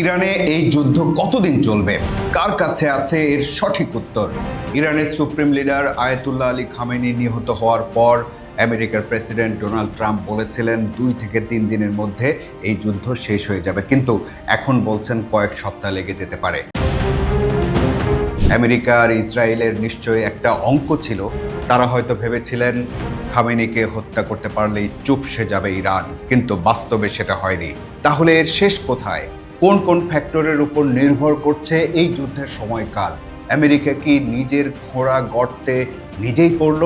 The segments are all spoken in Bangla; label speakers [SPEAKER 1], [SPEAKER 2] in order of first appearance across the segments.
[SPEAKER 1] ইরানে এই যুদ্ধ কতদিন চলবে? কার কাছে আছে এর সঠিক উত্তর? ইরানের supreme leader Ayatollah Ali Khamenei নিহত হওয়ার পর আমেরিকার প্রেসিডেন্ট ডোনাল্ড ট্রাম্প বলেছিলেন 2 থেকে 3 দিনের মধ্যে এই যুদ্ধ শেষ হয়ে যাবে, কিন্তু এখন বলছেন কয়েক সপ্তাহ লেগে যেতে পারে। আমেরিকা আর ইসরায়েলের নিশ্চয়ই একটা অঙ্ক ছিল। তারা হয়তো ভেবেছিলেন খামেনিকে হত্যা করতে পারলেই চুপসে যাবে ইরান, কিন্তু বাস্তবে সেটা হয়নি। তাহলে এর শেষ কোথায়? কোন কোন ফ্যাক্টরের উপর নির্ভর করছে এই যুদ্ধের সময়কাল? আমেরিকা কি নিজের খোঁড়া গর্তে নিজেই পড়ল?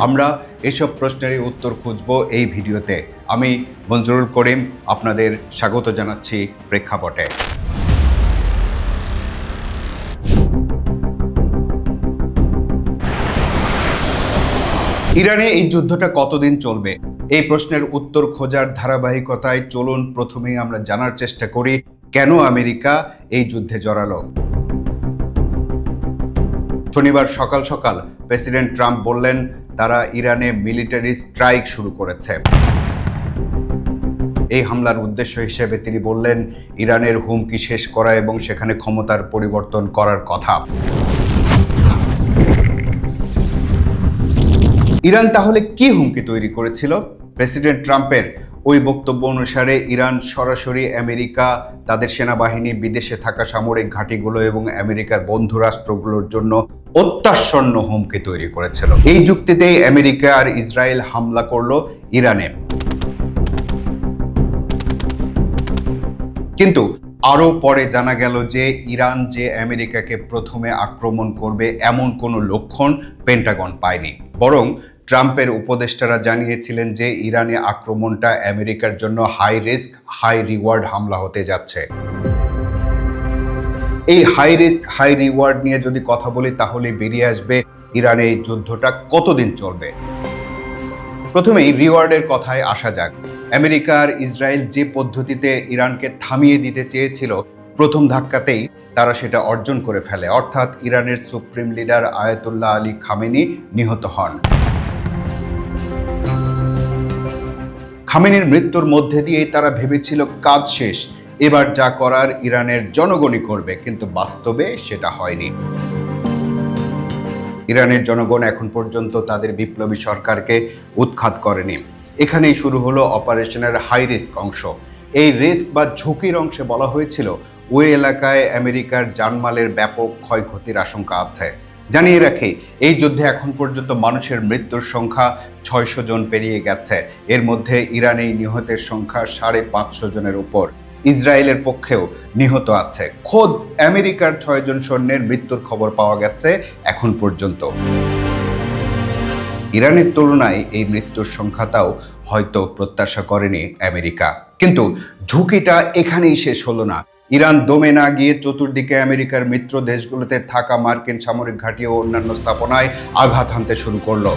[SPEAKER 1] আমরা এসব প্রশ্নেরই উত্তর খুঁজব এই ভিডিওতে। আমি মঞ্জুরুল করিম আপনাদের স্বাগত জানাচ্ছি প্রেক্ষাপটে। ইরানে এই যুদ্ধটা কতদিন চলবে? এই প্রশ্নের উত্তর খোঁজার ধারাবাহিকতায় চলুন প্রথমেই আমরা জানার চেষ্টা করি কেন আমেরিকা এই যুদ্ধে জড়ালো। শনিবার সকাল সকাল প্রেসিডেন্ট ট্রাম্প বললেন তারা ইরানে মিলিটারি স্ট্রাইক শুরু করেছে। এই হামলার উদ্দেশ্য হিসেবে তিনি বললেন ইরানের হুমকি শেষ করা এবং সেখানে ক্ষমতার পরিবর্তন করার কথা। ইরান তাহলে কি হুমকি তৈরি করেছিল? প্রেসিডেন্ট ট্রাম্পের ওই বক্তব্য অনুসারে ইরান সরাসরি আমেরিকা, তাদের সেনাবাহিনী, বিদেশে থাকা সামরিক ঘাঁটিগুলো এবং আমেরিকার বন্ধু রাষ্ট্রগুলোর জন্য অত্যাসন্ন হুমকি তৈরি করেছিল। এই যুক্তিতেই আমেরিকা আর ইসরায়েল হামলা করলো ইরানে। কিন্তু আরও পরে জানা গেল যে ইরান যে আমেরিকাকে প্রথমে আক্রমণ করবে এমন কোনো লক্ষণ পেন্টাগন পায়নি, বরং ট্রাম্পের উপদেষ্টারা জানিয়েছিলেন যে ইরানে আক্রমণটা আমেরিকার জন্য হাই রিস্ক হাই রিওয়ার্ড হামলা হতে যাচ্ছে। এই হাই রিস্ক হাই রিওয়ার্ড নিয়ে যদি কথা বলি তাহলে বেরিয়ে আসবে ইরানে এই যুদ্ধটা কতদিন চলবে। প্রথমেই রিওয়ার্ডের কথায় আসা যাক। আমেরিকা আর ইসরায়েল যে পদ্ধতিতে ইরানকে থামিয়ে দিতে চেয়েছিল, প্রথম ধাক্কাতেই তারা সেটা অর্জন করে ফেলে, অর্থাৎ ইরানের supreme leader Ayatollah Ali Khamenei নিহত হন। খামেনির মৃত্যুর মধ্যে দিয়েই তারা ভেবেছিল কাজ শেষ, এবার যা করার ইরানের জনগণই করবে, কিন্তু বাস্তবে সেটা হয়নি। ইরানের জনগণ এখন পর্যন্ত তাদের বিপ্লবী সরকারকে উৎখাত করেনি। এখানেই শুরু হলো অপারেশনের হাই রিস্ক অংশ। এই রিস্ক বা ঝুঁকির অংশে বলা হয়েছিল ওই এলাকায় আমেরিকার জানমালের ব্যাপক ক্ষয়ক্ষতির আশঙ্কা আছে। জানিয়ে রাখি, এই যুদ্ধে এখন পর্যন্ত মানুষের মৃত্যুর সংখ্যা 600 জন পেরিয়ে গেছে। এর মধ্যে ইরানেই নিহতের সংখ্যা 550 জনের উপর। ইসরায়েলের পক্ষেও নিহত আছে। খোদ আমেরিকার 6 জন সৈন্যের মৃত্যুর খবর পাওয়া গেছে এখন পর্যন্ত। ইরানের তুলনায় এই মৃত্যুর সংখ্যাটাও হয়তো প্রত্যাশা করেনি আমেরিকা। কিন্তু ঝুঁকিটা এখানেই শেষ হলো না। ইরান দমে না গিয়ে চতুর্দিকে আমেরিকার মিত্র দেশগুলোতে থাকা মার্কিন সামরিক ঘাঁটি ও অন্যান্য স্থাপনায় আঘাত হানতে শুরু করলো।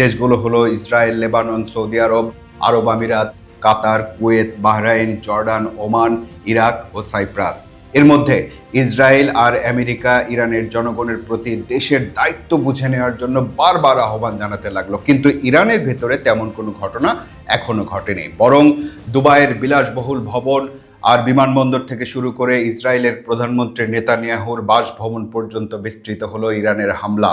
[SPEAKER 1] দেশগুলো হলো Israel, Lebanon, Saudi Arab, Arab Emirates, Qatar, Kuwait, Bahrain, Jordan, Oman, Iraq ও সাইপ্রাস। এর মধ্যে ইসরায়েল আর আমেরিকা ইরানের জনগণের প্রতি দেশের দায়িত্ব বুঝে নেওয়ার জন্য বারবার আহ্বান জানাতে লাগলো, কিন্তু ইরানের ভেতরে তেমন কোনো ঘটনা এখনো ঘটেনি। বরং দুবাইয়ের বিলাসবহুল ভবন আর বিমানবন্দর থেকে শুরু করে ইসরায়েলের প্রধানমন্ত্রী নেতানিয়াহুর বাসভবন পর্যন্ত বিস্তৃত হলো ইরানের হামলা।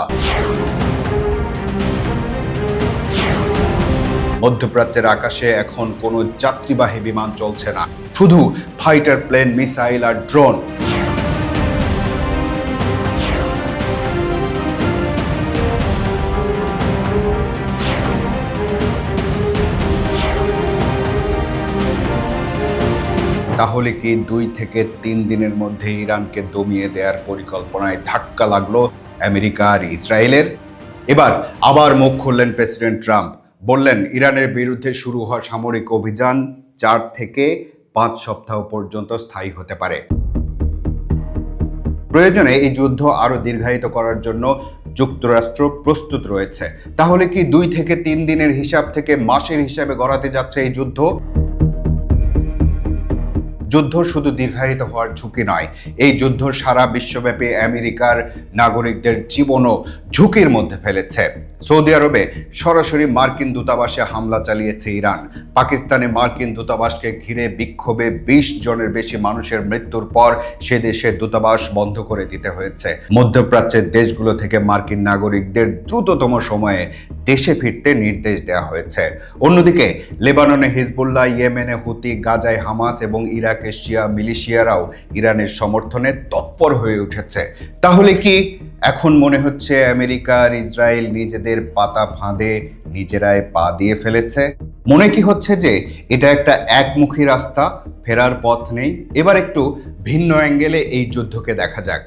[SPEAKER 1] মধ্যপ্রাচ্যের আকাশে এখন কোনো যাত্রীবাহী বিমান চলছে না, শুধু ফাইটার প্লেন, মিসাইল আর ড্রোন। তাহলে কি 2 থেকে 3 দিনের মধ্যে ইরানকে দমিয়ে দেওয়ার পরিকল্পনায় ধাক্কা লাগলো আমেরিকা আর ইসরায়েলের? এবার আবার মুখ খুললেন প্রেসিডেন্ট ট্রাম্প। বললেন ইরানের বিরুদ্ধে শুরু হওয়া সামরিক অভিযান 4 থেকে 5 সপ্তাহ পর্যন্ত স্থায়ী হতে পারে। প্রয়োজনে এই যুদ্ধ আরো দীর্ঘায়িত করার জন্য যুক্তরাষ্ট্র প্রস্তুত রয়েছে। তাহলে কি 2 থেকে 3 দিনের হিসাব থেকে মাসের হিসাবে গড়াতে যাচ্ছে এই যুদ্ধ? যুদ্ধ শুধু দীর্ঘায়িত হওয়ার ঝুঁকি নয়, এই যুদ্ধ সারা বিশ্বব্যাপী আমেরিকার নাগরিকদের জীবনও ঝুঁকির মধ্যে ফেলেছে। সৌদি আরবে সরাসরি মার্কিন দূতাবাসে হামলা চালিয়েছে ইরান। পাকিস্তানে মার্কিন দূতাবাসকে ঘিরে বিক্ষোভে 20 জনের বেশি মানুষের মৃত্যুর পর সে দেশে দূতাবাস বন্ধ করে দিতে হয়েছে। মধ্যপ্রাচ্যের দেশগুলো থেকে মার্কিন নাগরিকদের দ্রুততম সময়ে দেশে ফিরতে নির্দেশ দেওয়া হয়েছে। অন্যদিকে লেবাননে হিজবুল্লাহ, ইয়েমেনে হুতি, গাজায় হামাস এবং ইরাকের শিয়া মিলিশিয়ারাও ইরানের সমর্থনে তৎপর হয়ে উঠেছে। তাহলে কি এখন মনে হচ্ছে আমেরিকা আর ইসরায়েল নিজেদের পাতা ফাঁদে নিজেরাই পা দিয়ে ফেলেছে? মনে কি হচ্ছে যে এটা একটা একমুখী রাস্তা, ফেরার পথ নেই? এবার একটু ভিন্ন অ্যাঙ্গেলে এই যুদ্ধকে দেখা যাক।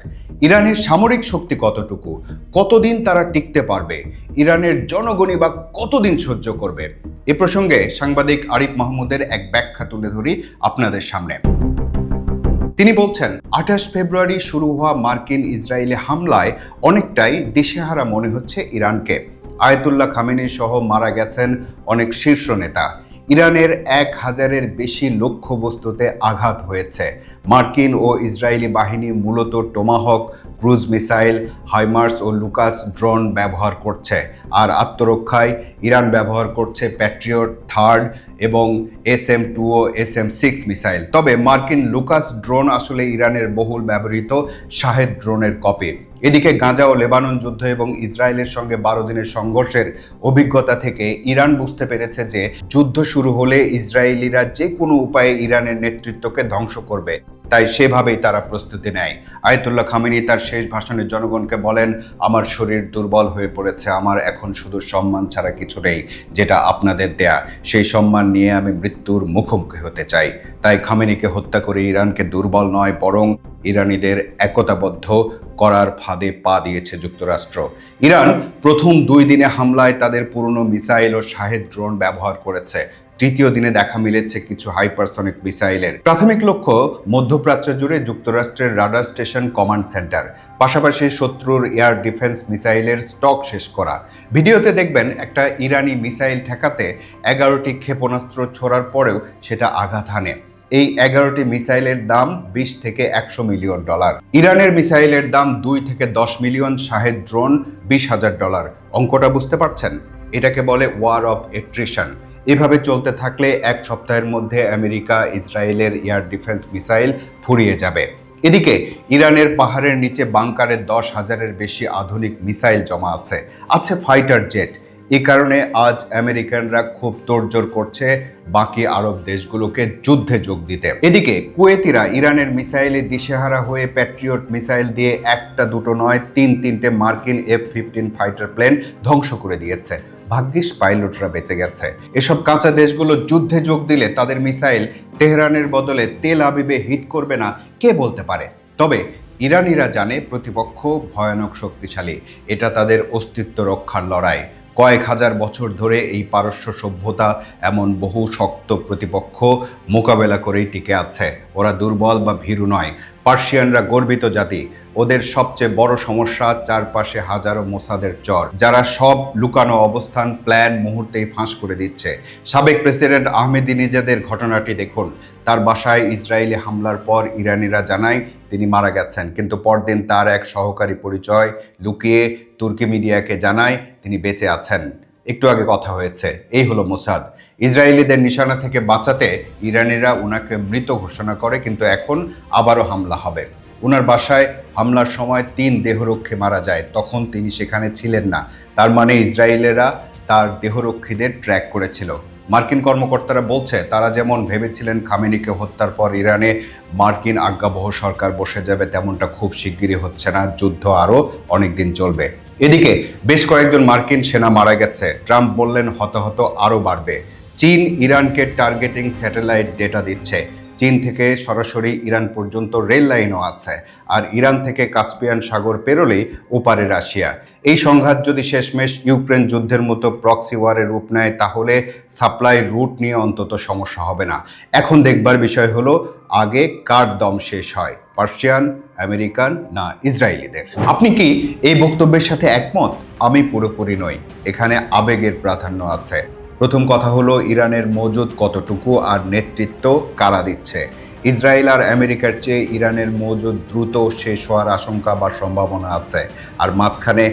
[SPEAKER 1] ইরানের সামরিক শক্তি কতটুকু, কতদিন তারা টিকতে পারবে, ইরানের জনগণই বা কতদিন সহ্য করবে? এ প্রসঙ্গে সাংবাদিক আরিফ মাহমুদের এক ব্যাখ্যা তুলে ধরি আপনাদের সামনে। তিনি বলছেন, 28 ফেব্রুয়ারি শুরু হওয়া মার্কিন ইসরায়েলি হামলায় অনেকটাই দিশেহারা মনে হচ্ছে ইরানকে। আয়াতুল্লাহ খামেনি সহ মারা গেছেন অনেক শীর্ষ নেতা। ইরানের 1000-এর বেশি লক্ষ্যবস্তুতে আঘাত হয়েছে। মার্কিন ও ইসরায়েলি বাহিনী মূলত টমাহক ক্রুজ মিসাইল, হাইমার্স ও লুকাস ড্রোন ব্যবহার করছে, আর আত্মরক্ষায় ইরান ব্যবহার করছে প্যাট্রিয়ট থার্ড এবং SM-2 ও SM-6 মিসাইল। তবে মার্কিন লুকাস ড্রোন আসলে ইরানের বহুল ব্যবহৃত শাহেদ ড্রোনের কপি। এদিকে গাজা ও লেবানন যুদ্ধ এবং ইসরায়েলের সঙ্গে 12 দিনের সংঘর্ষের অভিজ্ঞতা থেকে ইরান বুঝতে পেরেছে যে যুদ্ধ শুরু হলে ইসরায়েলিরা যে কোনো উপায়ে ইরানের নেতৃত্বকে ধ্বংস করবে, তাই সেভাবেই তারা প্রস্তুতি নেয়। আয়াতুল্লাহ খামেনি তার শেষ ভাষণে জনগণকে বলেন, আমার শরীর দুর্বল হয়ে পড়েছে, আমার এখন শুধু সম্মান ছাড়া কিছু নেই, যেটা আপনাদের দেয়া। সেই সম্মান নিয়ে আমি মৃত্যুর মুখোমুখি হতে চাই। তাই খামেনিকে হত্যা করে ইরানকে দুর্বল নয়, বরং ইরানিদের একতাবদ্ধ করার ফাঁদে পা দিয়েছে যুক্তরাষ্ট্র। ইরান প্রথম 2 দিনে হামলায় তাদের পুরনো মিসাইল ও শাহেদ ড্রোন ব্যবহার করেছে। তৃতীয় দিনে দেখা মিলেছে কিছু হাইপারসনিক মিসাইলের। প্রাথমিক লক্ষ্য মধ্যপ্রাচ্য জুড়ে যুক্তরাষ্ট্রের রাডার স্টেশন, কমান্ড সেন্টার, পাশাপাশি শত্রুর এয়ার ডিফেন্স মিসাইলের স্টক শেষ করা। ভিডিওতে দেখবেন একটা ইরানি মিসাইল ঠেকাতে 11টি ক্ষেপণাস্ত্র ছোড়ার পরেও সেটা আঘাত হানে। এই 11টি মিসাইলের দাম $20 থেকে $100 মিলিয়ন। ইরানের মিসাইলের দাম $2 থেকে $10 মিলিয়ন, শাহেদ ড্রোন $20,000। অঙ্কটা বুঝতে পারছেন? এটাকে বলে ওয়ার অফ এট্রিশন। এভাবে চলতে থাকলে 1 সপ্তাহের মধ্যে আমেরিকা ইসরায়েলের এয়ার ডিফেন্স মিসাইল ফুরিয়ে যাবে। এদিকে ইরানের পাহাড়ের নিচে বাংকারে 10,000-এর বেশি আধুনিক মিসাইল জমা আছে ফাইটার জেট। এ কারণে আজ আমেরিকানরা খুব তোড়জোড় করছে বাকি আরব দেশগুলোকে যুদ্ধে যোগ দিতে। এদিকে কুয়েতিরা ইরানের মিসাইলে দিশেহারা হয়ে প্যাট্রিয়ট মিসাইল দিয়ে একটা দুটো নয় 3-3টে মার্কিন F-15 ফাইটার প্লেন ধ্বংস করে দিয়েছে। ভাগ্যিস পাইলটরা বেঁচে গেছে। এসব কাঁচা দেশগুলো যুদ্ধে যোগ দিলে তাদের মিসাইল তেহরানের বদলে তেল আবিবে হিট করবে না কে বলতে পারে? তবে ইরানিরা জানে প্রতিপক্ষ ভয়ানক শক্তিশালী, এটা তাদের অস্তিত্ব রক্ষার লড়াই। কয়েক হাজার বছর ধরে এই পারস্য সভ্যতা এমন বহু শক্ত প্রতিপক্ষ মোকাবেলা করেই টিকে আছে। ওরা দুর্বল বা ভীরু নয়। পার্সিয়ানরা গর্বিত জাতি। ওদের সবচেয়ে বড় সমস্যা চারপাশে হাজারো মোসাদের চর, যারা সব লুকানো অবস্থান প্ল্যান মুহূর্তেই ফাঁস করে দিচ্ছে। সাবেক প্রেসিডেন্ট আহমেদিনেজাদের ঘটনাটি দেখুন। তার বাসায় ইসরায়েলি হামলার পর ইরানিরা জানায় তিনি মারা গেছেন, কিন্তু পরদিন তার এক সহকারী পরিচয় লুকিয়ে তুর্কি মিডিয়াকে জানায় তিনি বেঁচে আছেন। একটু আগে কথা হয়েছে। এই হলো মোসাদ। ইসরায়েলিদের নিশানা থেকে বাঁচাতে ইরানিরা উনাকে মৃত ঘোষণা করে, কিন্তু এখন আবারও হামলা হবে। উনার বাসায় হামলার সময় 3 দেহরক্ষী মারা যায়, তখন তিনি সেখানে ছিলেন না। তার মানে ইসরায়েলেরা তার দেহরক্ষীদের ট্র্যাক করেছিল। মার্কিন কর্মকর্তারা বলছে তারা যেমন ভেবেছিলেন খামেনিকে হত্যার পর ইরানে মার্কিন আজ্ঞাবহ সরকার বসে যাবে, তেমনটা খুব শিগগিরই হচ্ছে না। যুদ্ধ আরও অনেক দিন চলবে। এদিকে বেশ কয়েকজন মার্কিন সেনা মারা গেছে। ট্রাম্প বললেন হতাহত আরও বাড়বে। চীন ইরানকে টার্গেটিং স্যাটেলাইট ডেটা দিচ্ছে। চীন থেকে সরাসরি ইরান পর্যন্ত রেল লাইনও আছে, আর ইরান থেকে কাস্পিয়ান সাগর পেরোলেই ওপারে রাশিয়া। এই সংঘাত যদি শেষমেশ ইউক্রেন যুদ্ধের মতো প্রক্সি ওয়ারের রূপ নেয়, তাহলে সাপ্লাই রুট নিয়ে অন্তত সমস্যা হবে না। এখন দেখবার বিষয় হলো আগে কার দম শেষ হয়, পার্সিয়ান, আমেরিকান না ইসরায়েলিদের। আপনি কি এই বক্তব্যের সাথে একমত? আমি পুরোপুরি নই। এখানে আবেগের প্রাধান্য আছে। প্রথম কথা হলো ইরানের মজুদ কতটুকু আর নেতৃত্ব কারা দিচ্ছে। ইসরায়েল আর আমেরিকার চেয়ে ইরানের মজুদ দ্রুত শেষ হওয়ার আশঙ্কা বা সম্ভাবনা আছে, আর মাঝখানে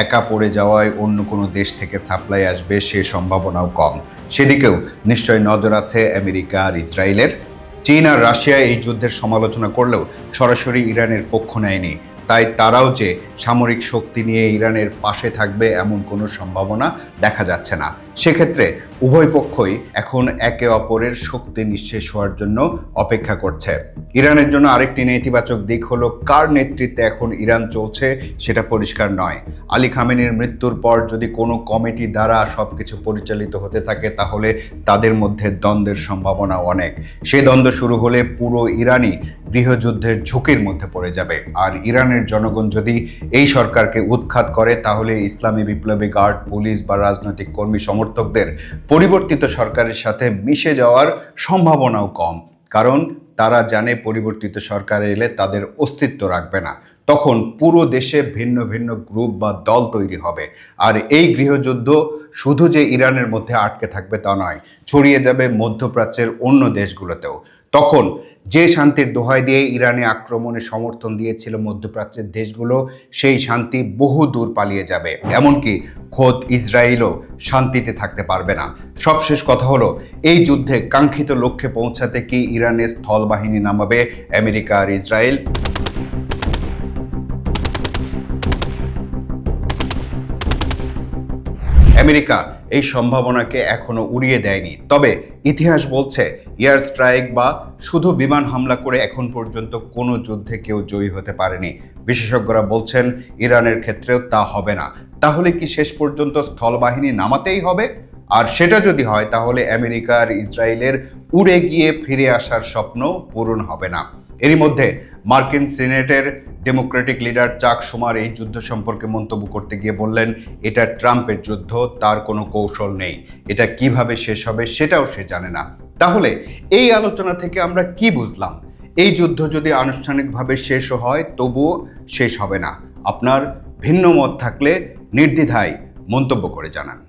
[SPEAKER 1] একা পড়ে যাওয়ায় অন্য কোনো দেশ থেকে সাপ্লাই আসবে সে সম্ভাবনাও কম। সেদিকেও নিশ্চয় নজর আছে আমেরিকা আর ইসরায়েলের। চীন আর রাশিয়া এই যুদ্ধের সমালোচনা করলেও সরাসরি ইরানের পক্ষ নেয়নি, তাই তারাও যে সামরিক শক্তি নিয়ে ইরানের পাশে থাকবে এমন কোনো সম্ভাবনা দেখা যাচ্ছে না। সেক্ষেত্রে উভয় পক্ষই এখন একে অপরের শক্তি নিঃশেষ হওয়ার জন্য অপেক্ষা করছে। ইরানের জন্য আরেকটি নেতিবাচক দিক হলো কার নেতৃত্বে এখন ইরান চলছে সেটা পরিষ্কার নয়। আলী খামেনির মৃত্যুর পর যদি কোনো কমিটি দ্বারা সবকিছু পরিচালিত হতে থাকে তাহলে তাদের মধ্যে দ্বন্দ্বের সম্ভাবনা অনেক। সেই দ্বন্দ্ব শুরু হলে পুরো ইরানই গৃহযুদ্ধের ঝুঁকির মধ্যে পড়ে যাবে। আর ইরানের জনগণ যদি এই সরকারকে উৎখাত করে তাহলে ইসলামী বিপ্লবী গার্ড, পুলিশ বা রাজনৈতিক কর্মী সমর্থকদের পরিবর্তিত সরকারের সাথে মিশে যাওয়ার সম্ভাবনাও কম, কারণ তারা জানে পরিবর্তিত সরকার এলে তাদের অস্তিত্ব রাখবে না। তখন পুরো দেশে ভিন্ন ভিন্ন গ্রুপ বা দল তৈরি হবে। আর এই গৃহযুদ্ধ শুধু যে ইরানের মধ্যে আটকে থাকবে তা নয়, ছড়িয়ে যাবে মধ্যপ্রাচ্যের অন্য দেশগুলোতেও। তখন যে শান্তির দোহাই দিয়ে ইরানে আক্রমণে সমর্থন দিয়েছিল মধ্যপ্রাচ্যের দেশগুলো, সেই শান্তি বহু দূর পালিয়ে যাবে। এমনকি খোদ ইসরায়েলও শান্তিতে থাকতে পারবে না। সবশেষ কথা হলো, এই যুদ্ধে কাঙ্ক্ষিত লক্ষ্যে পৌঁছাতে কি ইরানের স্থল বাহিনী নামাবে আমেরিকা আর ইসরায়েল? আমেরিকা এই সম্ভাবনাকে এখনো উড়িয়ে দেয়নি, তবে ইতিহাস বলছে এয়ার স্ট্রাইক বা শুধু বিমান হামলা করে এখন পর্যন্ত কোনো যুদ্ধে কেউ জয়ী হতে পারেনি। বিশেষজ্ঞরা বলছেন ইরানের ক্ষেত্রেও তা হবে না। তাহলে কি শেষ পর্যন্ত স্থলবাহিনী নামাতেই হবে? আর সেটা যদি হয় তাহলে আমেরিকা আর ইসরায়েলের উড়ে গিয়ে ফিরে আসার স্বপ্ন পূরণ হবে না। এরই মধ্যে মার্কিন সিনেটের ডেমোক্রেটিক লিডার চাক শুমার এই যুদ্ধ সম্পর্কে মন্তব্য করতে গিয়ে বললেন, এটা ট্রাম্পের যুদ্ধ, তার কোনো কৌশল নেই, এটা কিভাবে শেষ হবে সেটাও সে জানে না। তাহলে এই আলোচনা থেকে আমরা কি বুঝলাম? এই যুদ্ধ যদি আনুষ্ঠানিকভাবে শেষও হয় তবুও শেষ হবে না। আপনার ভিন্ন মত থাকলে নির্দ্বিধায় মন্তব্য করে জানান।